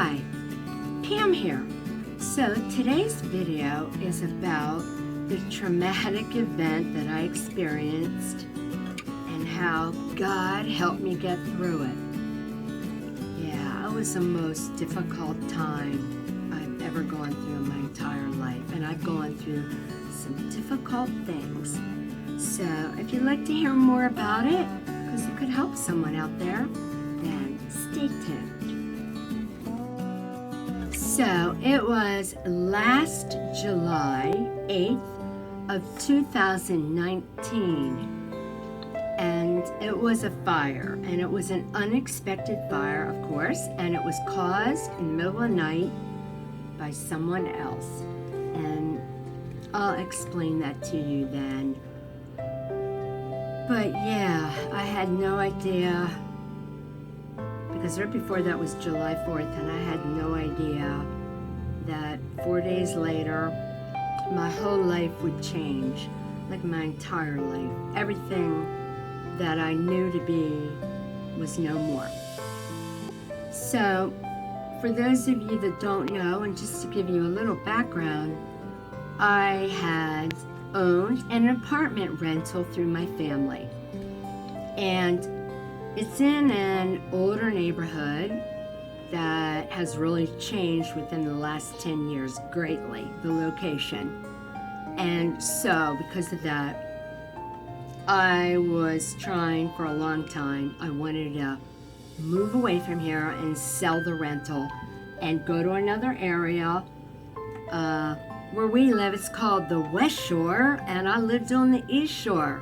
Hi, Pam here. So today's video is about the traumatic event that I experienced and how God helped me get through it. Yeah, it was the most difficult time I've ever gone through in my entire life, and I've gone through some difficult things. So if you'd like to hear more about it, because it could help someone out there, then stay tuned. So it was last July 8th of 2019, and it was a fire, and it was an unexpected fire, of course, and it was caused in the middle of the night by someone else, and I'll explain that to you then. But yeah, I had no idea, because right before that was July 4th, and I had no idea that 4 days later, my whole life would change, like my entire life. Everything that I knew to be was no more. So, for those of you that don't know, and just to give you a little background, I had owned an apartment rental through my family. And it's in an older neighborhood that has really changed within the last 10 years greatly, the location. And so, because of that, I was trying for a long time. I wanted to move away from here and sell the rental and go to another area where we live. It's called the West Shore, and I lived on the East Shore.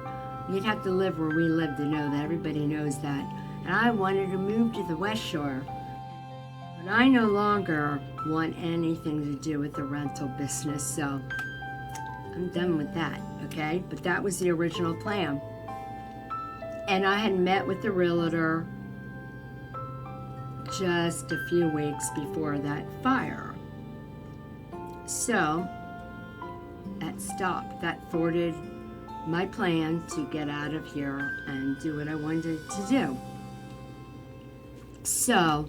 You'd have to live where we live to know that. Everybody knows that. And I wanted to move to the West Shore. But I no longer want anything to do with the rental business, so I'm done with that, okay? But that was the original plan. And I had met with the realtor just a few weeks before that fire. So that stopped. That thwarted my plan to get out of here and do what I wanted to do. So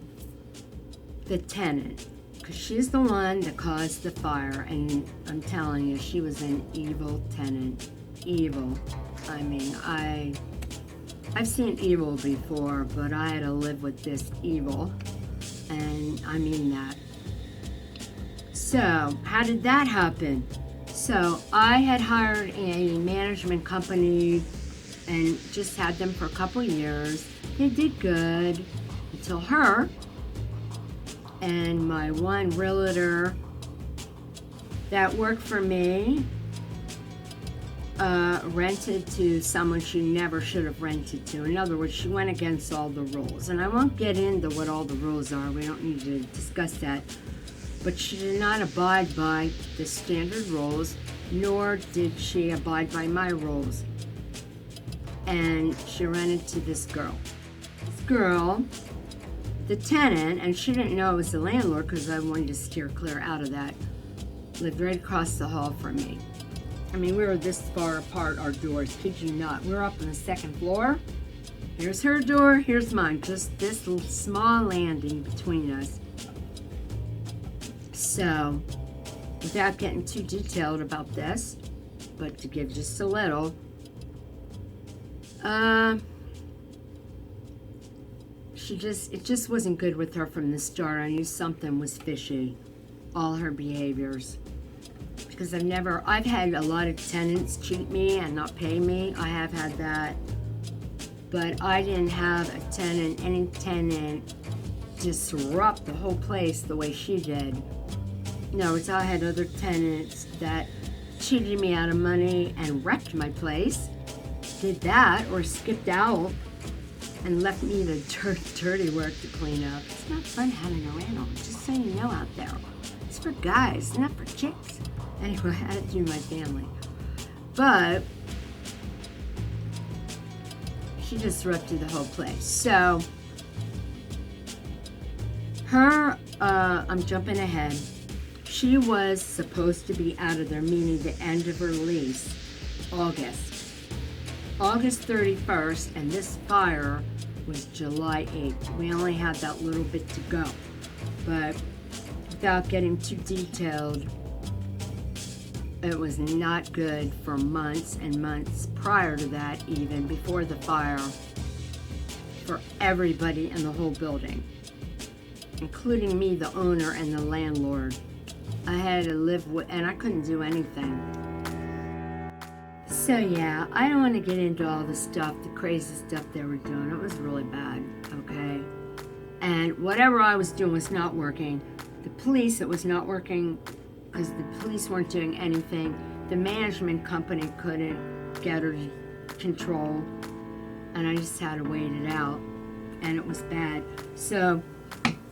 the tenant, because she's the one that caused the fire, and I'm telling you, she was an evil tenant. Evil. I mean, I've seen evil before, but I had to live with this evil, and I mean that. So how did that happen? So I had hired a management company and just had them for a couple years. They did good until her and my one realtor that worked for me rented to someone she never should have rented to. In other words, she went against all the rules. And I won't get into what all the rules are. We don't need to discuss that. But she did not abide by the standard rules, nor did she abide by my rules. And she rented to this girl. This girl, the tenant, and she didn't know it was the landlord because I wanted to steer clear out of that, lived right across the hall from me. I mean, we were this far apart, our doors, kid you not. We were up on the second floor. Here's her door, here's mine. Just this little small landing between us. So, without getting too detailed about this, but to give just a little, it just wasn't good with her from the start. I knew something was fishy, all her behaviors. Because I've had a lot of tenants cheat me and not pay me. I have had that. But I didn't have any tenant disrupt the whole place the way she did. No, it's I had other tenants that cheated me out of money and wrecked my place. Did that or skipped out and left me the dirty work to clean up. It's not fun having a rental, just so you know out there. It's for guys, not for chicks. Anyway, I had it through my family. But she disrupted the whole place. So her, I'm jumping ahead. She was supposed to be out of there, meaning the end of her lease, August 31st, and this fire was July 8th. We only had that little bit to go. but without getting too detailed, it was not good for months and months prior to that, even before the fire, for everybody in the whole building, including me, the owner, and the landlord. I had to live with, and I couldn't do anything. So yeah, I don't want to get into all the stuff, the crazy stuff they were doing. It was really bad, okay? And whatever I was doing was not working. The police, it was not working because the police weren't doing anything. The management company couldn't get her to control, and I just had to wait it out, and it was bad. So,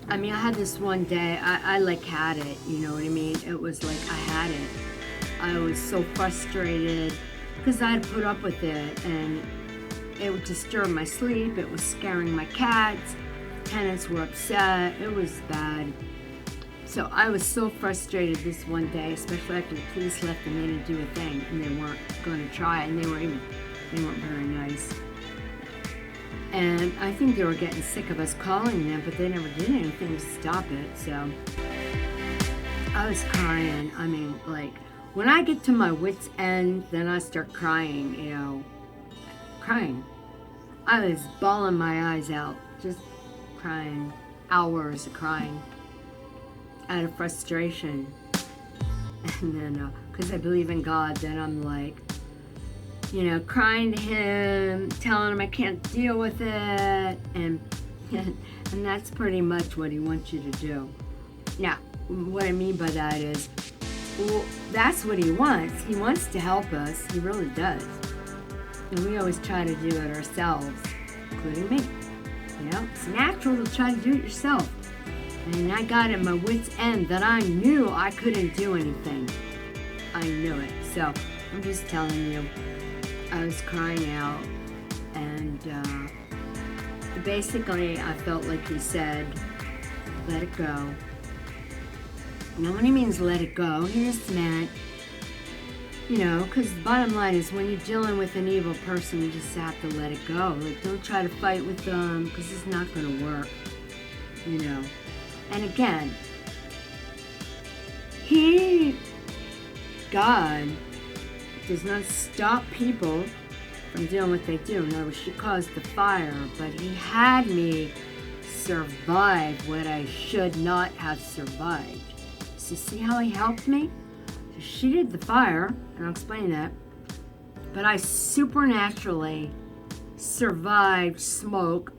I mean, I had this one day, I like had it, you know what I mean? It was like I had it. I was so frustrated because I had put up with it, and it would disturb my sleep. It was scaring my cats. Tenants were upset. It was bad. So I was so frustrated this one day, especially after the police left and they didn't do a thing, and they weren't going to try, and they weren't very nice. And I think they were getting sick of us calling them, but they never did anything to stop it. So I was crying. I mean, like, when I get to my wit's end, then I start crying, you know, crying. I was bawling my eyes out, just crying, hours of crying out of frustration. And then, because I believe in God, then I'm like, you know, crying to him, telling him I can't deal with it, and that's pretty much what he wants you to do. Now, what I mean by that is, well, that's what he wants. He wants to help us. He really does. And we always try to do it ourselves, including me. You know, it's natural to try to do it yourself. And I got at my wit's end that I knew I couldn't do anything. I knew it. So I'm just telling you, I was crying out, and basically I felt like he said, let it go. Now when he means let it go, he just meant, you know, because the bottom line is when you're dealing with an evil person, you just have to let it go. Like, don't try to fight with them, because it's not going to work, you know. And again, God does not stop people from doing what they do. In other words, she caused the fire, but he had me survive what I should not have survived. So see how he helped me? So she did the fire, and I'll explain that, but I supernaturally survived smoke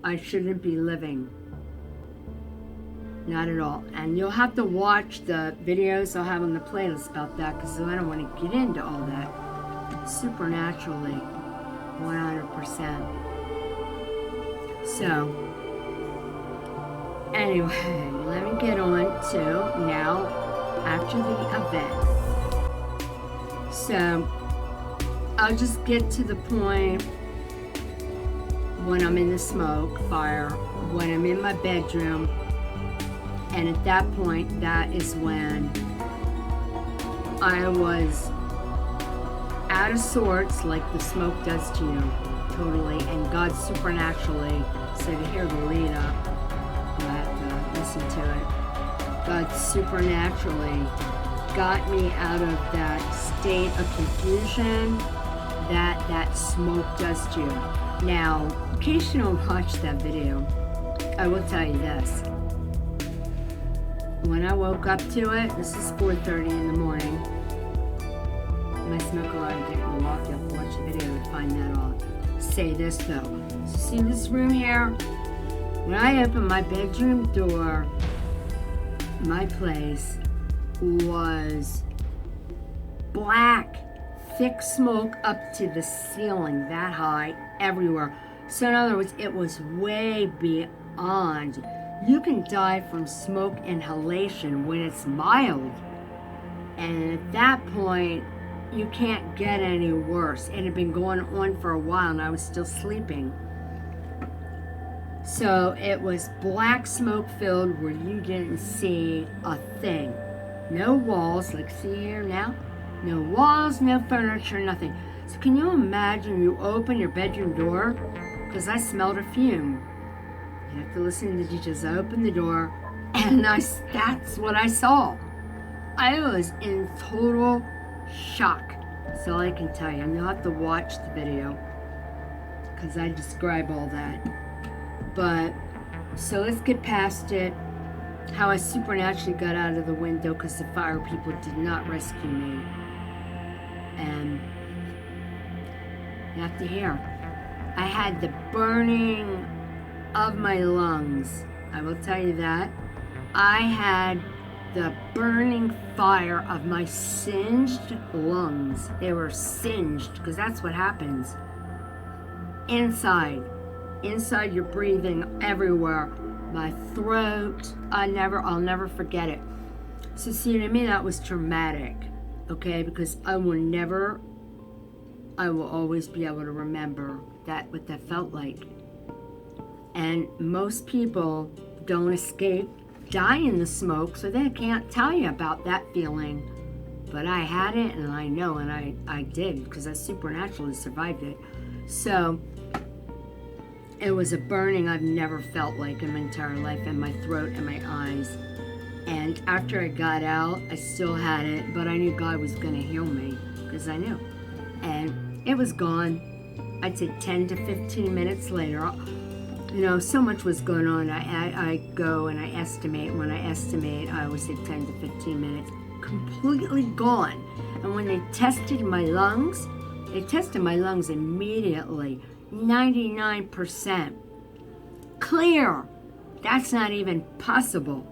I shouldn't be living. Not at all. And you'll have to watch the videos I'll have on the playlist about that, because I don't want to get into all that. Supernaturally, 100%. So, anyway, let me get on to now, after the event. So, I'll just get to the point when I'm in the smoke, fire, when I'm in my bedroom. And at that point, that is when I was out of sorts, like the smoke does to you, totally. And God supernaturally, so to hear the lead up, you have to listen to it. God supernaturally got me out of that state of confusion that smoke does to you. Now, in case you don't watch that video, I will tell you this. When I woke up to it, this is 4:30 in the morning. My smoke alarm didn't walk. You have to watch the video to find that all. Say this though. So see this room here? When I opened my bedroom door, my place was black, thick smoke up to the ceiling, that high, everywhere. So in other words, it was way beyond. You can die from smoke inhalation when it's mild. And at that point, you can't get any worse. It had been going on for a while and I was still sleeping. So it was black smoke filled where you didn't see a thing. No walls, like see here now? No walls, no furniture, nothing. So can you imagine you open your bedroom door? Because I smelled a fume. You have to listen to the details. I opened the door And that's what I saw. I was in total shock. That's all I can tell you. And you'll have to watch the video because I describe all that. But, so let's get past it. How I supernaturally got out of the window because the fire people did not rescue me. And you have to hear. I had the burning of my lungs. I will tell you that. I had the burning fire of my singed lungs. They were singed because that's what happens. Inside you're breathing everywhere. My throat, I'll never forget it. So see, to me that was traumatic, okay? Because I will always be able to remember what that felt like. And most people don't escape, die in the smoke, so they can't tell you about that feeling. But I had it, and I know, and I did, because I supernaturally survived it. So it was a burning I've never felt like in my entire life, in my throat and my eyes. And after I got out, I still had it, but I knew God was going to heal me, because I knew. And it was gone. I'd say 10 to 15 minutes later. You know, so much was going on. I go and I estimate. When I estimate, I always say 10 to 15 minutes. Completely gone. And when they tested my lungs immediately. 99% clear. That's not even possible.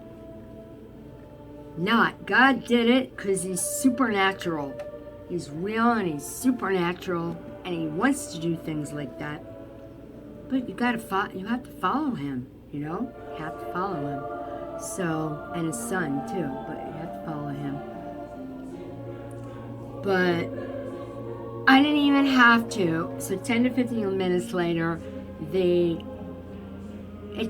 Not. God did it because he's supernatural. He's real and he's supernatural and he wants to do things like that. But you have to follow him, you know? You have to follow him. So, and his son too, but you have to follow him. But I didn't even have to. So 10 to 15 minutes later, it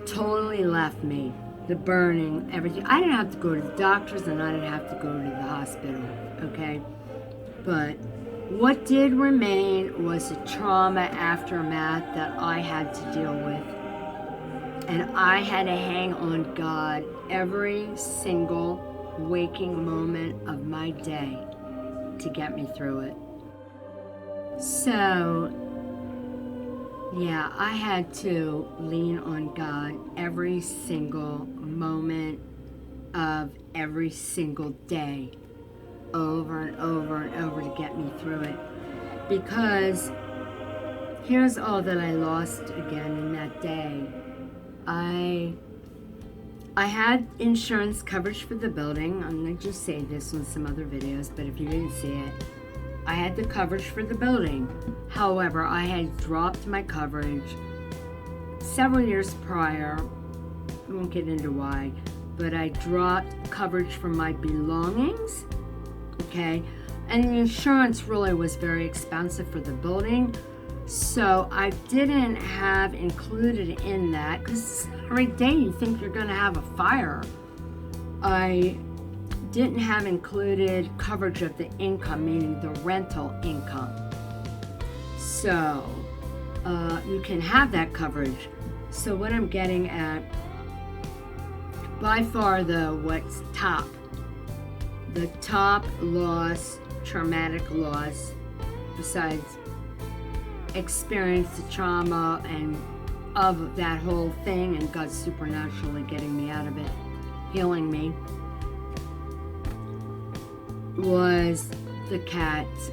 totally left me. The burning, everything. I didn't have to go to the doctors and I didn't have to go to the hospital, okay? But what did remain was the trauma aftermath that I had to deal with. And I had to hang on God every single waking moment of my day to get me through it. So, yeah, I had to lean on God every single moment of every single day, over and over and over to get me through it. Because here's all that I lost again in that day. I had insurance coverage for the building. I'm going to just say this in some other videos, but if you didn't see it, I had the coverage for the building. However, I had dropped my coverage several years prior. I won't get into why, but I dropped coverage for my belongings, okay? And the insurance really was very expensive for the building, so I didn't have included in that, because every day you think you're gonna have a fire. I didn't have included coverage of the income, meaning the rental income. So you can have that coverage. So what I'm getting at, by far the top loss, traumatic loss, besides experience the trauma and of that whole thing and God supernaturally getting me out of it, healing me, was the cats.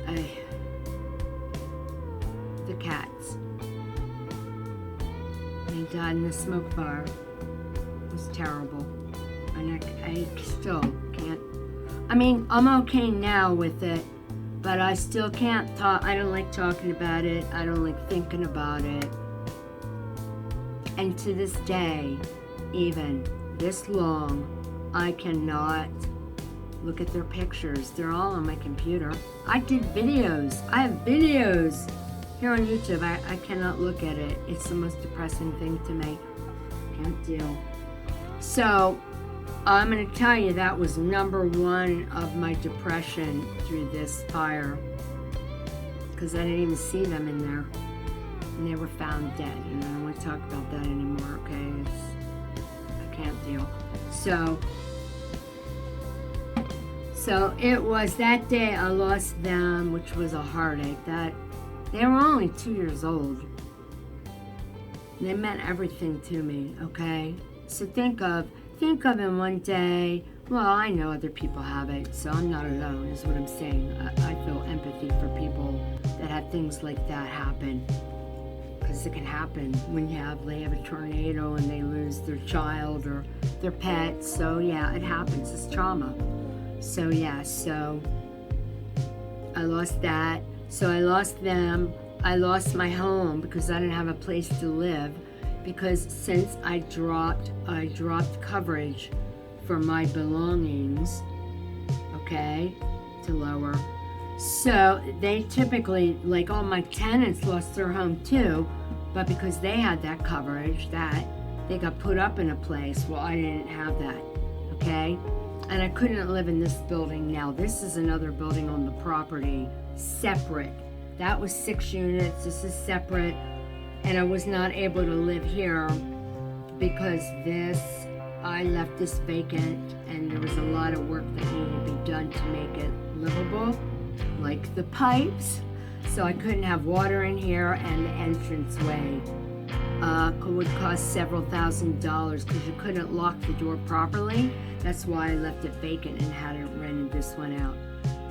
The cats. They died in the smoke fire. It was terrible. And I still can't. I mean, I'm okay now with it, but I still can't talk. I don't like talking about it. I don't like thinking about it. And to this day, even this long, I cannot look at their pictures. They're all on my computer. I did videos. I have videos here on YouTube. I cannot look at it. It's the most depressing thing to me. Can't deal. So I'm going to tell you that was number one of my depression through this fire, because I didn't even see them in there. And they were found dead. And I don't want to talk about that anymore, okay? I can't deal. So it was that day I lost them, which was a heartache. That they were only 2 years old. They meant everything to me, okay? So think of in one day, well, I know other people have it, so I'm not alone, is what I'm saying. I feel empathy for people that have things like that happen. Because it can happen when they have a tornado and they lose their child or their pet. So yeah, it happens. It's trauma. So yeah, so I lost that. So I lost them. I lost my home because I didn't have a place to live. Because since I dropped coverage for my belongings, okay, to lower. So they typically, like all my tenants lost their home too, but because they had that coverage, that they got put up in a place. Well, I didn't have that, okay? And I couldn't live in this building now. This is another building on the property, separate. That was 6 units, this is separate. And I was not able to live here because I left this vacant and there was a lot of work that needed to be done to make it livable, like the pipes. So I couldn't have water in here, and the entranceway would cost several $1,000s because you couldn't lock the door properly. That's why I left it vacant and hadn't rented this one out.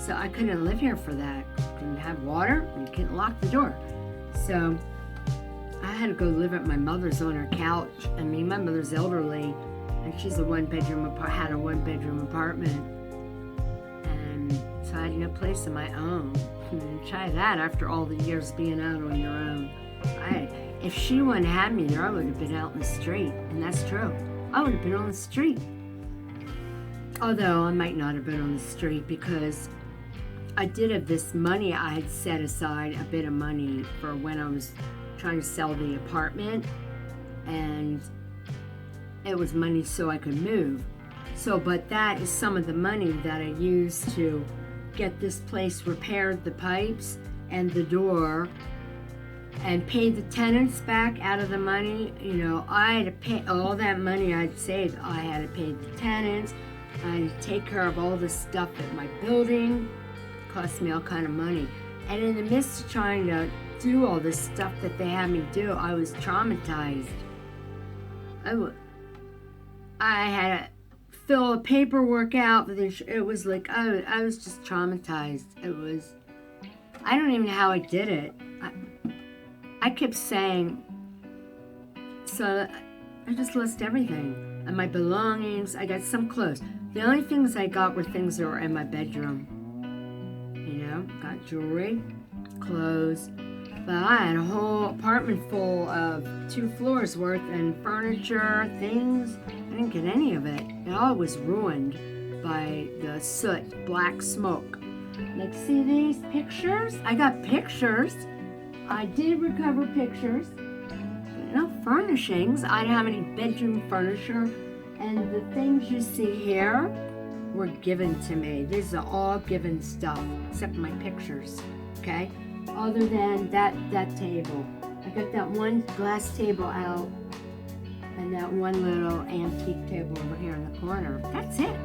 So I couldn't live here for that. Couldn't have water and you couldn't lock the door. So I had to go live at my mother's on her couch. I mean, my mother's elderly, and she's had a one-bedroom apartment, and so I had no place of my own. Try that after all the years being out on your own. If she wouldn't have had me there, I would have been out in the street, and that's true. I would have been on the street. Although I might not have been on the street because I did have this money I had set aside, a bit of money for when I was trying to sell the apartment, and it was money so I could move. But that is some of the money that I used to get this place repaired, the pipes and the door, and pay the tenants back out of the money. I had to pay all that money I'd saved. I had to pay the tenants. I had to take care of all the stuff at my building. It cost me all kind of money. And in the midst of trying to do all this stuff that they had me do, I was traumatized. I had to fill paperwork out. It was like, I was just traumatized. I don't even know how I did it. I kept saying, so I just lost everything. And my belongings, I got some clothes. The only things I got were things that were in my bedroom. Got jewelry, clothes. But I had a whole apartment full of 2 floors worth and furniture, things. I didn't get any of it. It all was ruined by the soot, black smoke. Like, see these pictures? I got pictures. I did recover pictures. But no furnishings. I didn't have any bedroom furniture. And the things you see here were given to me. These are all given stuff, except my pictures, okay? Other than that table. I got that one glass table out and that one little antique table over here in the corner. That's it.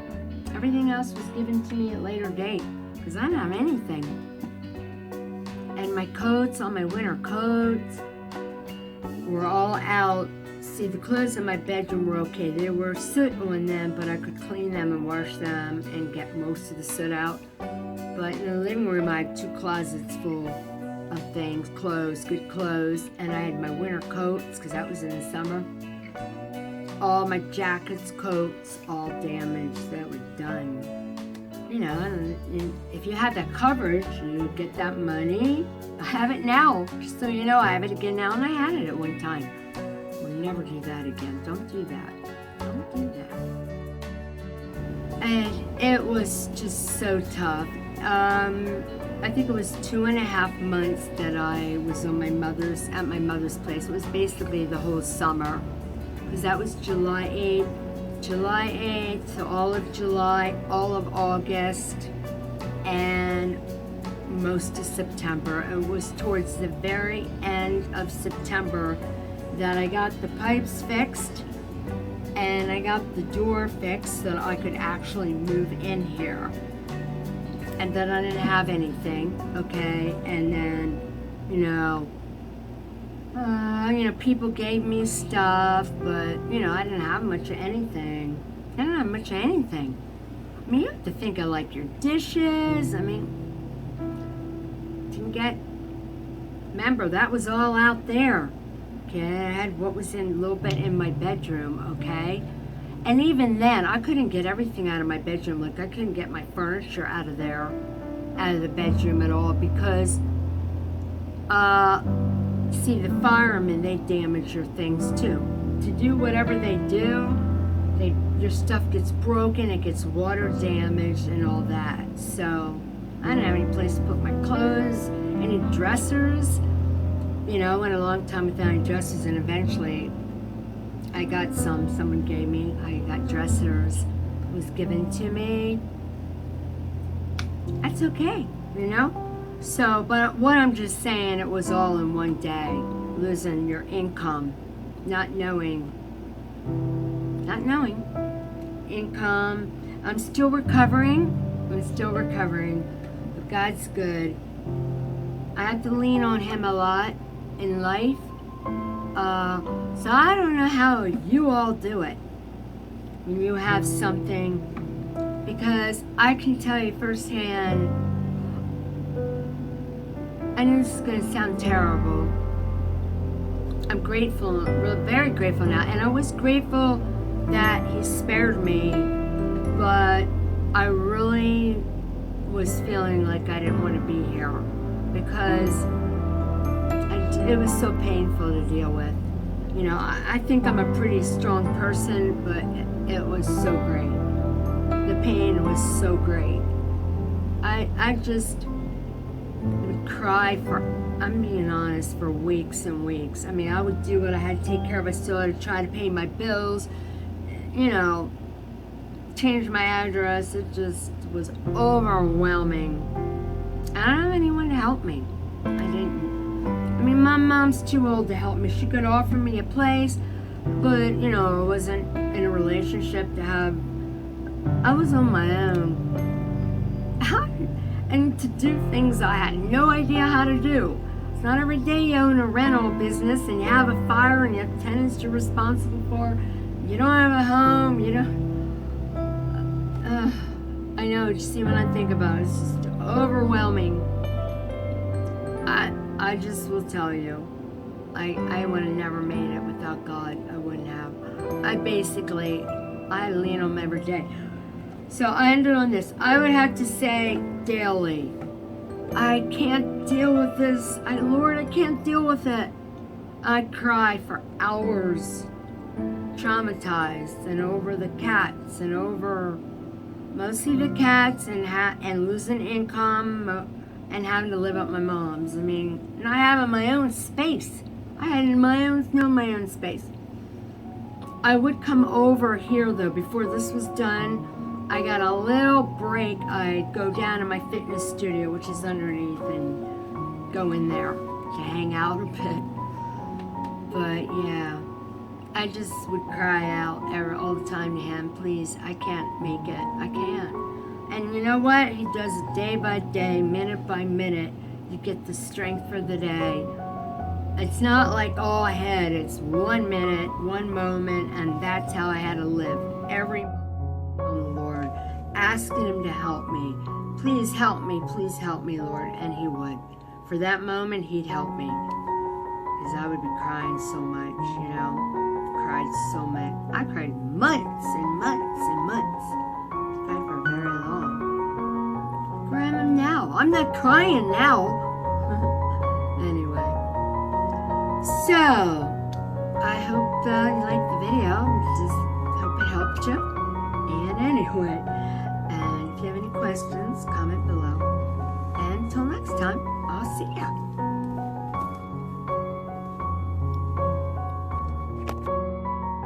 Everything else was given to me at a later date because I didn't have anything. And my coats, all my winter coats, were all out. See, the clothes in my bedroom were okay. There were soot on them, but I could clean them and wash them and get most of the soot out. But in the living room, I had 2 closets full of things, clothes, good clothes, and I had my winter coats, because that was in the summer. All my jackets, coats, all damaged, that were done. And if you had that coverage, you get that money. I have it now, just so you know, I have it again now, and I had it at one time. We'll never do that again. Don't do that. Don't do that. And it was just so tough. I think it was 2.5 months that I was at my mother's place. It was basically the whole summer, because that was July 8th to all of July, all of August, and most of September. It was towards the very end of September that I got the pipes fixed and I got the door fixed so that I could actually move in here. And then I didn't have anything, okay? And then, people gave me stuff, but, I didn't have much of anything. I didn't have much of anything. I mean, you have to think of, like, your dishes. I mean, remember, that was all out there. Okay, I had what was in a little bit in my bedroom, okay? And even then, I couldn't get everything out of my bedroom. Like, I couldn't get my furniture out of the bedroom at all because, see, the firemen, they damage your things too. To do whatever they do, your stuff gets broken, it gets water damaged and all that. So, I didn't have any place to put my clothes, any dressers. Went a long time without any dressers, and eventually I got some. Someone gave me. I got dressers. It was given to me. That's okay, So, but what I'm just saying, it was all in one day. Losing your income, not knowing income. I'm still recovering, but God's good. I have to lean on Him a lot in life. So I don't know how you all do it when you have something, because I can tell you firsthand, I know this is going to sound terrible. I'm grateful, very grateful now, and I was grateful that He spared me, but I really was feeling like I didn't want to be here because it was so painful to deal with. I think I'm a pretty strong person, but it was so great. The pain was so great. I just would cry I'm being honest, for weeks and weeks. I mean, I would do what I had to take care of. I still had to try to pay my bills, change my address. It just was overwhelming. I don't have anyone to help me. I didn't. I mean, my mom's too old to help me. She could offer me a place, but, I wasn't in a relationship to have. I was on my own. And to do things I had no idea how to do. It's not every day you own a rental business and you have a fire and you have tenants you're responsible for. You don't have a home, I know, just see when I think about it, it's just overwhelming. I just will tell you, I would have never made it without God. I wouldn't have. I lean on Him every day. So I ended on this. I would have to say daily, I can't deal with this. Lord, I can't deal with it. I cry for hours, traumatized, and over the cats, and over mostly the cats, and losing income, and having to live at my mom's. I mean, not having my own space. I had my own space. I would come over here though before this was done. I got a little break. I'd go down to my fitness studio, which is underneath, and go in there to hang out a bit. But yeah, I just would cry out all the time to Him, please, I can't make it. I can't. And you know what? He does it day by day, minute by minute. You get the strength for the day. It's not like all ahead. It's 1 minute, one moment, and that's how I had to live every moment. Lord, asking Him to help me. Please help me, Lord. And He would. For that moment, He'd help me. Because I would be crying so much, Cried so much. I cried months and months and months. I cried for very long. Where am I now? I'm not crying now. Anyway. So, I hope you liked the video. Just hope it helped you. And anyway, and if you have any questions, comment below. And until next time, I'll see ya.